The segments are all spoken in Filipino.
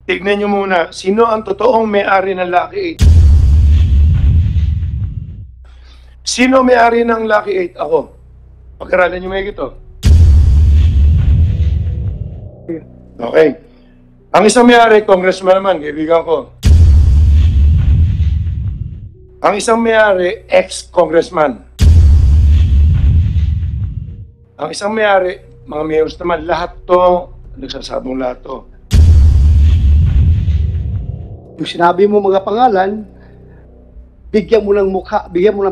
Tignan nyo muna, sino ang totoong may-ari ng Lucky 8? Sino may-ari ng Lucky 8? Ako. Pag-aralan nyo may ito. Okay. Ang isang may-ari, congressman naman, kaibigan ko. Ang isang may-ari, ex-congressman. Ang isang may-ari, mga mayors naman, lahat to, nagsasabong lahat to. Yung sinabi mo mga pangalan, bigyan mo ng mukha, bigyan mo ng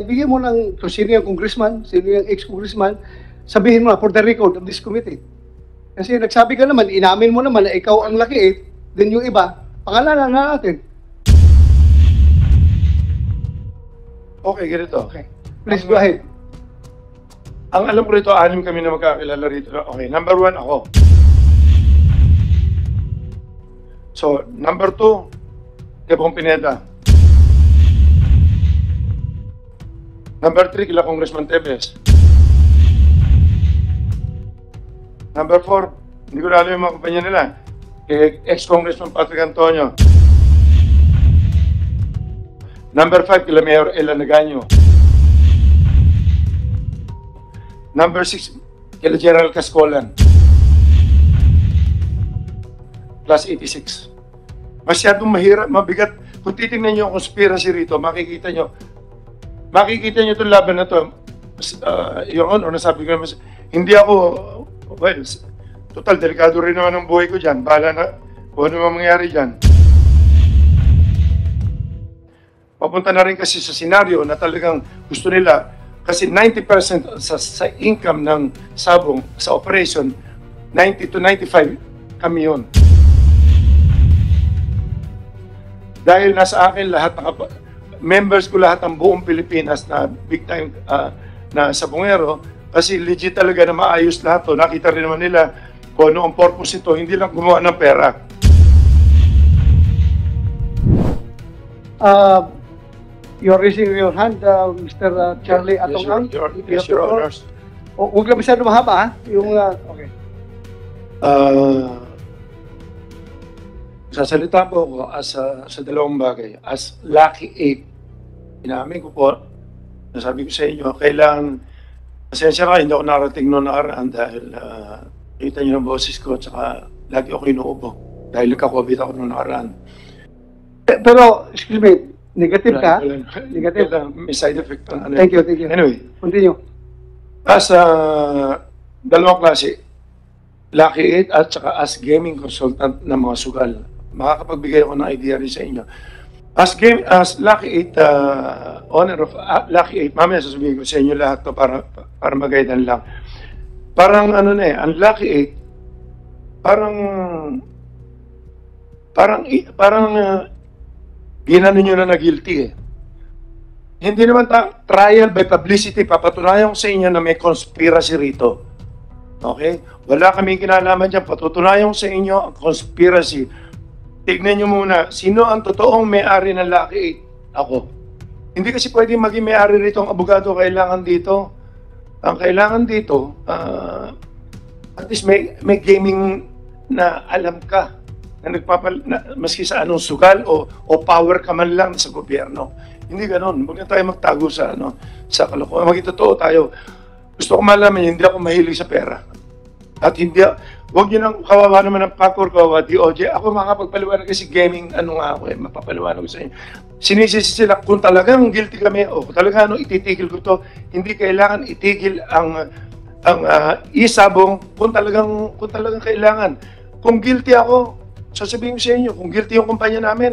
bigyan mo ng kung sino yung congressman, sino yung ex-congressman, sabihin mo na for the record of this committee. Kasi nagsabi ka naman, inamin mo naman na ikaw ang Lucky 8, then yung iba, pangalanan na natin. Okay, ganito. Okay. Please go ahead. Ang alam ko rito, 6 kami na magkakilala rito. Okay, number 1 ako. So, number 2, Kebong Pineda. Number 3, kila Congressman Tevez. Number 4, hindi ko na alam yung mga kumpanya nila. Kay ex-Congressman Patrick Antonio. Number 5, kila Mayor Ella Nagaño. Number 6, kila General Cascolan. Plus 86. Masyadong mahirap, mabigat. Kung titingnan nyo ang conspiracy rito, makikita nyo itong laban na to. Your Honor, nasabi ko naman, hindi ako, well, total, delikado rin naman ang buhay ko dyan. Bahala na kung ano mangyayari dyan. Papunta na rin kasi sa senaryo na talagang gusto nila, kasi 90% sa income ng sabong, sa operation, 90 to 95 kami yun. Dahil nasa akin lahat members ko lahat ng buong Pilipinas na big time na sabongero, kasi legit talaga na maayos lahat to. Nakita rin naman nila kung ano ang purpose ito, hindi lang gumawa ng pera. You're raising your hand, Mr. Charlie Atongang. Yes, Your Honors. Huwag lang masyado mahaba, ha? Yung, okay. Sasalita po ako sa dalawang bagay. As Lucky 8, inamin ko po, nasabi ko sa inyo, kailangan, pasensya ka, hindi ako narating noon nakaraan dahil kita nyo ng boses ko, tsaka lagi ako inuubo dahil nagka-COVID ako noon nakaraan. Pero, excuse me, negative ka? Negative? May side effect ang ano. Thank you, thank you. Anyway, Continue. as dalawang klase, Lucky 8 at saka as gaming consultant ng mga sugal, makakapagbigay ako ng idea rin sa inyo. As Lucky 8, owner of Lucky 8, mamaya sasabihin ko sa inyo lahat to para magaydan lang. Parang ano na eh, ang Lucky 8, parang ginano nyo na guilty eh. Hindi naman trial by publicity, papatunayan ko sa inyo na may conspiracy rito. Okay? Wala kaming kinalaman dyan, patutunayan ko sa inyo ang conspiracy. Tignan nyo muna, sino ang totoong may-ari ng Lucky 8? Ako. Hindi kasi pwedeng maging may-ari rito ang abogado, kailangan dito. Ang kailangan dito, at least may gaming na alam ka, na maski sa anong sugal o power ka man lang sa gobyerno. Hindi ganoon. Huwag na tayo magtago sa kalokohan. Maging totoo tayo. Gusto ko malaman, hindi ako mahilig sa pera. At hindi, huwag nyo nang kawawa naman ng PACOR, kawawa DOJ. Ako makapagpaliwanag kasi gaming, mapapaliwanag ko sa inyo. Sinisisi sila, kung talagang guilty kami, o kung talagang ititigil ko to, hindi kailangan itigil ang isabong kung talagang kailangan. Kung guilty ako, sasabihin ko sa inyo, kung guilty yung kumpanya namin,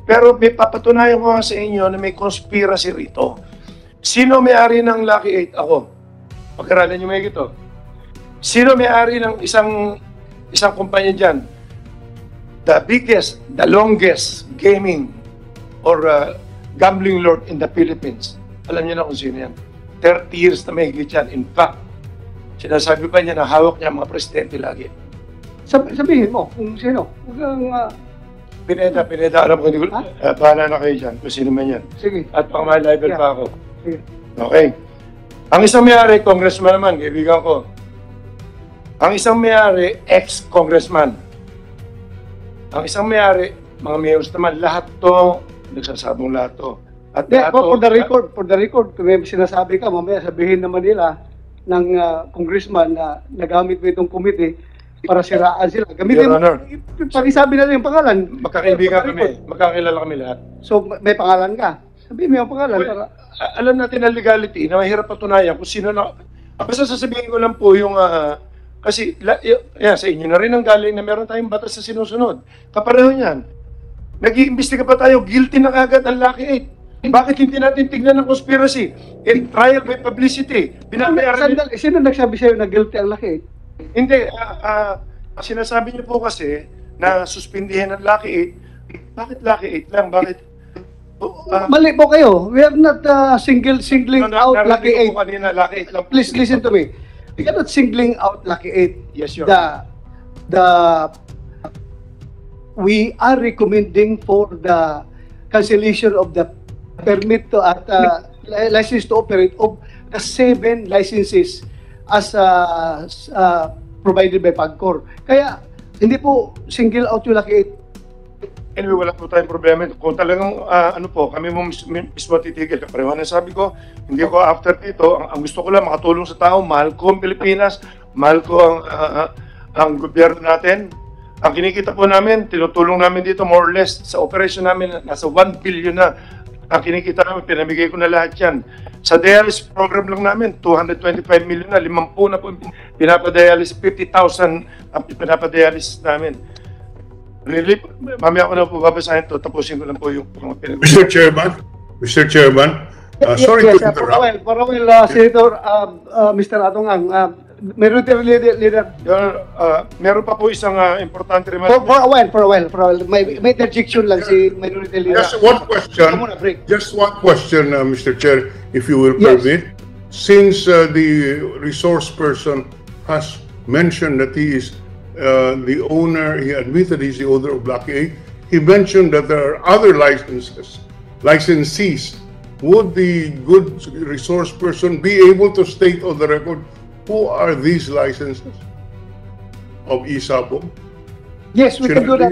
pero may papatunayan ko nga sa inyo na may conspiracy rito. Sino may-ari ng Lucky 8? Ako. Pag-aralan nyo may ito. Sino may-ari ng isang kumpanya dyan? The biggest, the longest gaming or gambling lord in the Philippines. Alam niyo na kung sino yan. 30 years na may higit yan. In fact, sinasabi pa niya na hawak niya ang mga presidente lagi. Sabihin mo kung sino. Pineda, alam ko, hindi ko, bahala na kayo dyan, kung sino man yan. Sige. At pang may level pa ako. Sige. Okay. Ang isang may-ari, congressman naman, kaibigan ko. Ang isang may-ari, ex-congressman. Ang isang may-ari, mga mayors naman, lahat to, nagsasabong lahat to. At Yeah, lahat to, for the record, kung may sinasabi ka, mamaya sabihin naman nila ng congressman na nagamit mo itong committee para siraan sila. Gamitin Your mo, Honor. pakisabi na rin yung pangalan. magkakaibigan For the kami, record. magkakilala kami lahat. So, may pangalan ka. Sabihin mo yung pangalan Well, para... alam natin ang legality na mahirap patunayan kung sino na... Basta sasabihin ko lang po yung... kasi sa inyo na rin ang galing na meron tayong batas na sinusunod. Kapareho niyan. Nag-iimbestiga pa tayo, guilty na kagad ang Lucky 8. Bakit hindi natin tignan ng conspiracy? In trial by publicity. Binabayaran niyo... Sandali, sino nagsabi sa'yo na guilty ang laki? Hindi, sinasabi niyo po kasi na suspindihin ang Lucky 8. Bakit Lucky 8 lang? Bakit? Mali po kayo. We are not singling out Lucky 8. Ko kanina, Lucky 8 lang. Please listen to me. We are not singling out Lucky 8. Yes, Your We are recommending for the cancellation of the permit to license to operate of the 7 licenses as provided by PAGCOR. Kaya hindi po single out yung Lucky 8. Anyway, wala po tayong problema. Kung talagang, kami mo mismo titigil. Kapareho na sabi ko, hindi ko after dito, ang gusto ko lang makatulong sa tao, mahal ko ang Pilipinas, mahal ko ang gobyerno natin. Ang kinikita po namin, tinutulong namin dito more or less, sa operation namin, nasa 1 billion na. Ang kinikita namin, pinamigay ko na lahat yan. Sa dialysis program lang namin, 225 million na, 50 na po pinapadialysis, 50,000 ang pinapadialysis namin. Really, mamaya ko na po babasahin to, tapusin ko lang po yung mga Mr. Chairman, sorry to interrupt. Para Senator Mr. Atongang, Minority Leader. Meron pa po isang importante remark. For a while. May interjection lang si Minority Leader. Just one question, Mr. Chair, if you will Yes. permit. Since the resource person has mentioned that he is the owner, he admitted he's the owner of Lucky 8, he mentioned that there are other licensees. Would the good resource person be able to state on the record who are these licenses of Isabong? Yes, we can do that.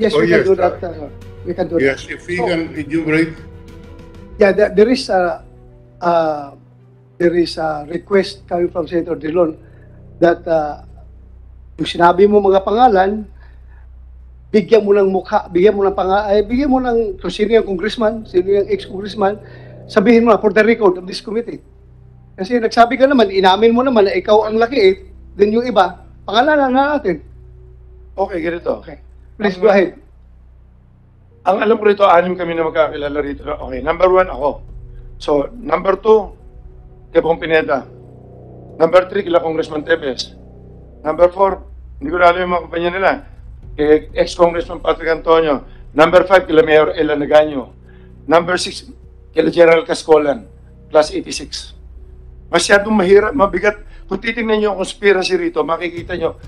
Yes, Oh, we can yes, do that. We can do that. Yes, if he can enumerate. Yeah, there is a request coming from Senator Drilon that kung sinabi mo mga pangalan, bigyan mo ng mukha, bigyan mo ng kung sino yung congressman, sino yung ex-congressman, sabihin mo na for the record of this committee. Kasi nagsabi ka naman, inamin mo naman na ikaw ang Lucky 8, then yung iba, pangalanan na natin. Okay, ganito. Okay. Please go ahead. Ang alam ko rito, 6 kami na magkakilala rito. Okay, number 1 ako. So, number 2, kay Bong Pineda. Number 3, kila Congressman Tevez. Number 4, hindi ko na alam yung mga kumpanya nila. Kay ex-Congressman Patrick Antonio. Number 5, kila Mayor Ella Nagaño. Number 6, kila General Cascolan. Plus 86. Masyadong mahirap, mabigat. Kung titingnan nyo ang conspiracy rito, makikita nyo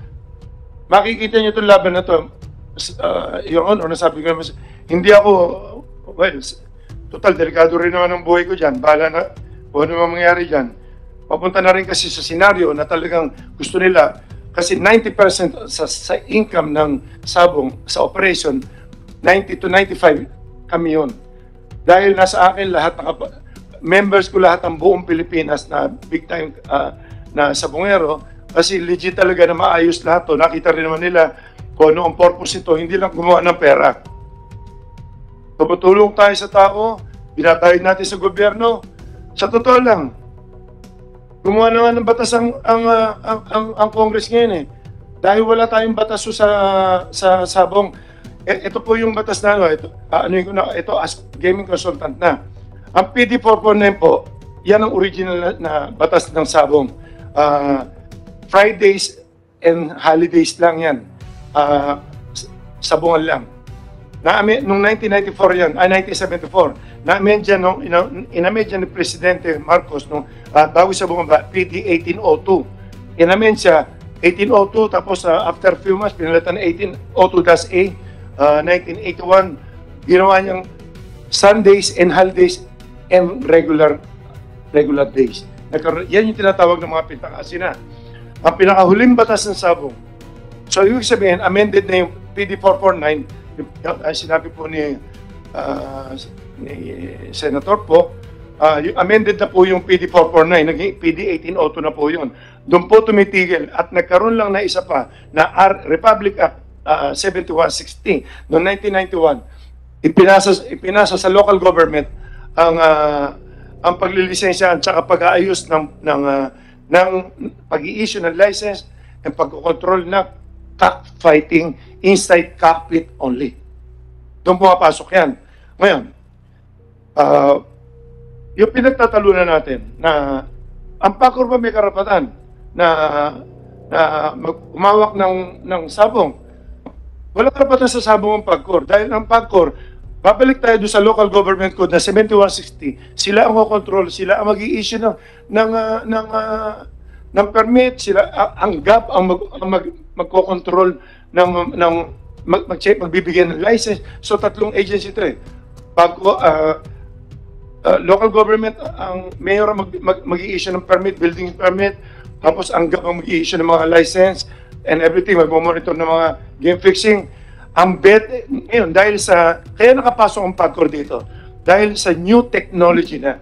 itong laban na to. Your Honor, nasabi ko naman, hindi ako, well, total, delikado rin naman ang buhay ko dyan. Bahala na kung ano mangyayari dyan. Papunta na rin kasi sa senaryo na talagang gusto nila, kasi 90% sa income ng Sabong, sa operation, 90 to 95 kami yun. Dahil nasa akin lahat, members ko lahat ang buong Pilipinas na big time na Sabongero, kasi legit talaga na maayos lahat to. Nakita rin naman nila kung ano ang purpose nito, hindi lang gumawa ng pera. Tumutulong tayo sa tao, binatayad natin sa gobyerno. Sa totoo lang, gumawa naman ng batas ang Congress ngayon eh. Dahil wala tayong batas sa Sabong. Ito po yung batas na ito as gaming consultant na. Ang PD 449 po, yan ang original na batas ng Sabong. Fridays and holidays lang yan. Sabungan lang. Noong 1994 yan, 1974, inamendya ni Presidente Marcos bago sa bumaba, PD 1802. Inamend siya 1802, tapos after few months, pinalitan na 1802-A, 1981, ginawa niyang Sundays and holidays and regular days. Yan yung tinatawag ng mga pintakasin na. Ang pinakahuling batas ng Sabong. So, ibig sabihin, amended na yung PD 449, sinabi po ni Senator po, amended na po yung PD 449, naging PD 1802 na po yun. Doon po tumitigil at nagkaroon lang na isa pa na Republic Act 7160 noong 1991. Ipinasa sa local government ang paglilisensya at saka pag-aayos ng pag-i-issue ng license and pag-control ng cockfighting inside cockpit only. Doon pumapasok yan. Ngayon, yung pinagtatalunan natin na ang PAGCOR ba may karapatan na umawak ng sabong? Wala karapatan sa sabong ang PAGCOR dahil ang PAGCOR, babalik tayo doon sa local government code na 7160, sila ang kontrol, sila ang mag-i-issue ng permit, sila ang GAP ang magko-control magbibigyan ng license. So tatlong agency ito eh. Local government, ang mayor ang mag-i-issue ng permit, building permit, tapos ang GAP ang mag-i-issue ng mga license and everything, mag-monitor ng mga game fixing. Ang bet, ngayon, kaya nakapasok ang PAGCOR dito, dahil sa new technology na.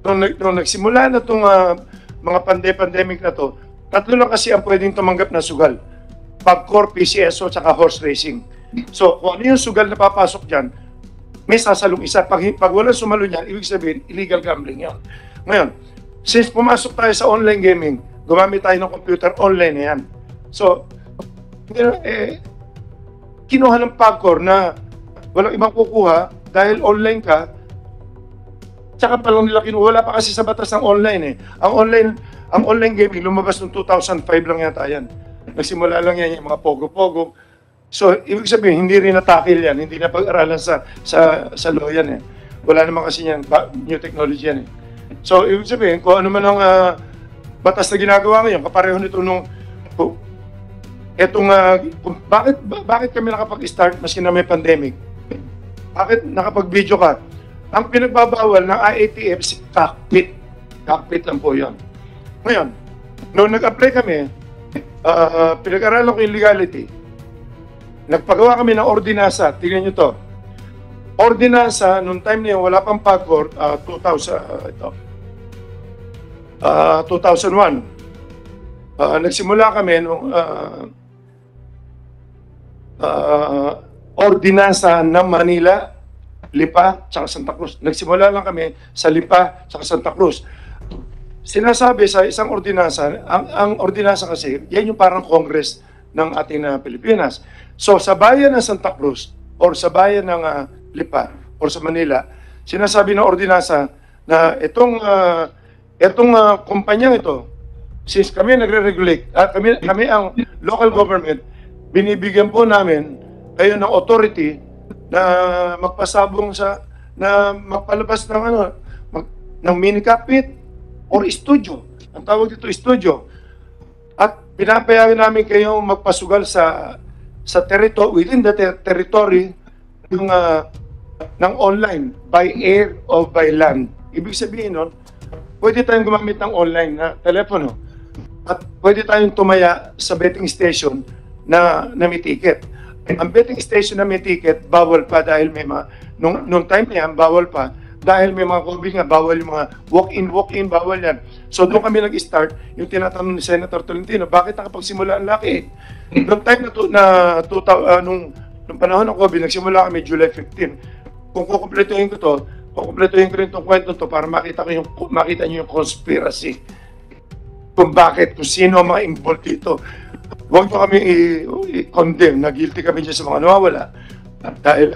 Nung nagsimula na itong mga pandemic na to, tatlo lang kasi ang pwedeng tumanggap na sugal. PAGCOR, PCSO, tsaka horse racing. So, kung ano yung sugal na papasok dyan, may sasalong isa. Pag walang sumalo niyan, ibig sabihin, illegal gambling yan. Ngayon, since pumasok tayo sa online gaming, gumamit tayo ng computer, online na yan. So, kinuha ng PAGCOR na walang ibang kukuha dahil online ka, tsaka pa lang nila kinuha. Wala pa kasi sa batas ng online eh. Ang online gaming, lumabas noong 2005 lang yata yan. Nagsimula lang yan yung mga pogo-pogo. So, ibig sabihin, hindi rin natakil yan, hindi na pag-aralan sa law yan eh. Wala naman kasi yan, new technology yan eh. So, ibig sabihin, kung ano man ang batas na ginagawa ngayon, kapareho nito nung bakit kami nakapag-start maski na may pandemic? Bakit nakapag-video ka? Ang pinagbabawal ng IATF si cockpit. Cockpit lang po yun. Ngayon, nung nag-apply kami, pinag-aralan ko yung legality. Nagpagawa kami ng ordinansa. Tingnan nyo to. Ordinansa, nung time na yun, wala pang PAGCOR, 2001. Nagsimula kami nung ordinansa ng Manila, Lipa, tsaka Santa Cruz. Nagsimula lang kami sa Lipa, tsaka Santa Cruz. Sinasabi sa isang ordinansa, ang ordinansa kasi, yan yung parang Congress ng ating Pilipinas. So sa bayan ng Santa Cruz, or sa bayan ng Lipa, or sa Manila, sinasabi ng ordinansa na itong kumpanyang ito, since kami nagre-regulate, kami ang local government, binibigyan po namin kayo ng authority na magpasabong na magpalabas ng mini cockpit or studio. Ang tawag dito studio. At pinapayagan namin kayo magpasugal sa within the territory ng online, by air or by land. Ibig sabihin nun, pwede tayong gumamit ng online na telepono at pwede tayong tumaya sa betting station na may ticket. Ang betting station na may ticket, bawal pa dahil may nung time na yan, bawal pa dahil may mga COVID nga, bawal yung mga walk-in, bawal yan. So doon kami nag-start, yung tinatanong ni Senator Tolentino, bakit nakapagsimula ang Lockheed? Noong time nung panahon ng COVID, nagsimula kami July 15. Kung kukumpletuhin ko rin itong kwento to para makita niyo yung conspiracy. Kung sino ang mga involved dito. Huwag nyo kami i-condemn na guilty kami dyan sa mga nawawala. Dahil,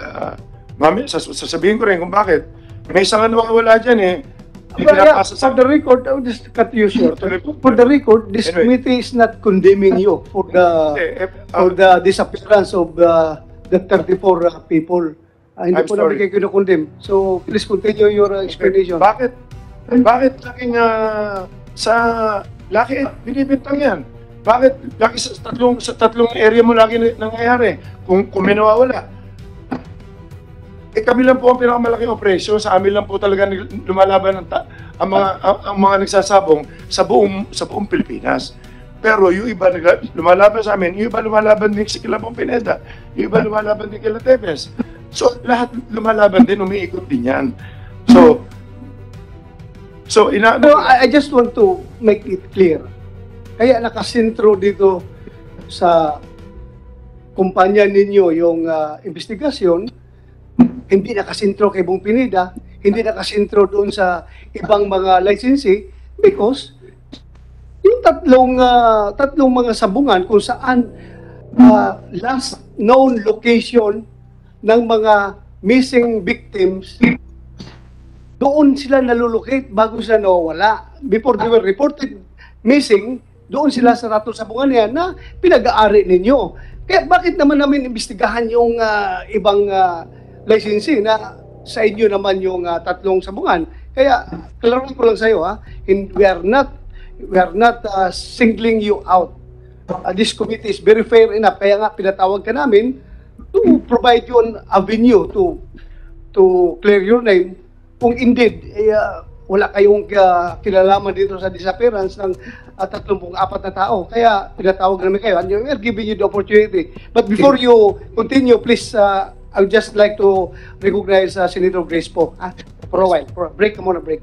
sasabihin ko rin kung bakit. May isang nawawala dyan eh. For the record, I'll just cut you short. For the record, this committee is not condemning you for the disappearance of the 34 people. Hindi po namin kayo kinukondem. So, please continue your explanation. Bakit laging sa laki binibintang yan? Bakit lagi sa tatlong area mo lagi nangyayari kung may nawawala? Kami lang po ang pinakamalaking operasyon, sa amin lang po talaga lumalaban ang mga nagsasabong sa buong Pilipinas. Pero yung iba lumalaban sa amin, yung iba lumalaban din si Kilabong Pineda, yung iba lumalaban din kila Tevez. So, lahat lumalaban din, umiikot din yan. So, No, I just want to make it clear. Kaya nakasentro dito sa kumpanya ninyo yung investigasyon, hindi nakasentro kay Bong Pineda, hindi nakasentro doon sa ibang mga licensee because yung tatlong mga sabungan kung saan last known location ng mga missing victims, doon sila nalulocate bago sila nawawala. Before they were reported missing, doon sila sa tatlong sabungan yan na pinag-aari ninyo. Kaya bakit naman namin imbestigahan yung ibang licensee na sa inyo naman yung tatlong sabungan? Kaya, klaruin ko lang sa iyo, we are not singling you out. This committee is very fair enough. Kaya nga, pinatawag ka namin to provide you an avenue to clear your name. Kung indeed, wala kayong kinalaman dito sa disappearance ng 34 na tao. Kaya pinatawag namin kayo and we are giving you the opportunity. But before you continue, please, I would just like to recognize Senator Grace po. For a while. For a break, come on a break.